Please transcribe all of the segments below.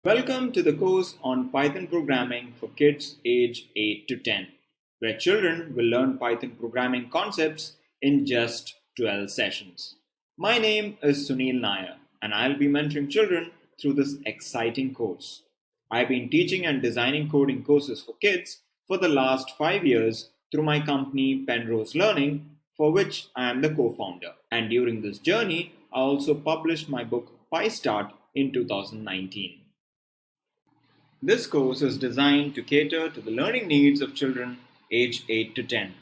Welcome to the course on Python programming for kids age 8 to 10, where children will learn Python programming concepts in just 12 sessions. My name is Sunil Nair, and I'll be mentoring children through this exciting course. I've been teaching and designing coding courses for kids for the last 5 years through my company Penrose Learning, for which I am the co founder. And during this journey, I also published my book PyStart in 2019. This course is designed to cater to the learning needs of children aged 8 to 10.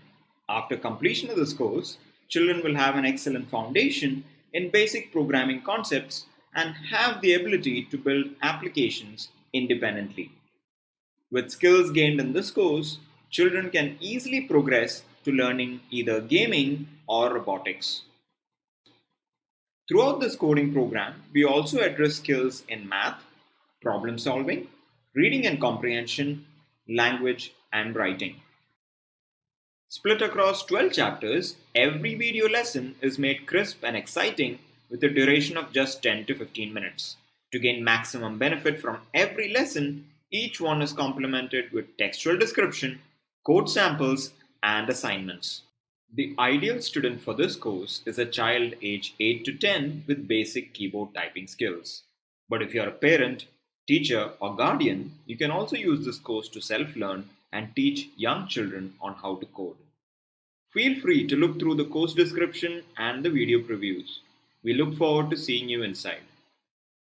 After completion of this course, children will have an excellent foundation in basic programming concepts and have the ability to build applications independently. With skills gained in this course, children can easily progress to learning either gaming or robotics. Throughout this coding program, we also address skills in math, problem solving, reading and comprehension, language, and writing. Split across 12 chapters, every video lesson is made crisp and exciting with a duration of just 10 to 15 minutes. To gain maximum benefit from every lesson, each one is complemented with textual description, code samples, and assignments. The ideal student for this course is a child aged 8 to 10 with basic keyboard typing skills. But if you're a parent, teacher, or guardian, you can also use this course to self-learn and teach young children on how to code. Feel free to look through the course description and the video previews. We look forward to seeing you inside.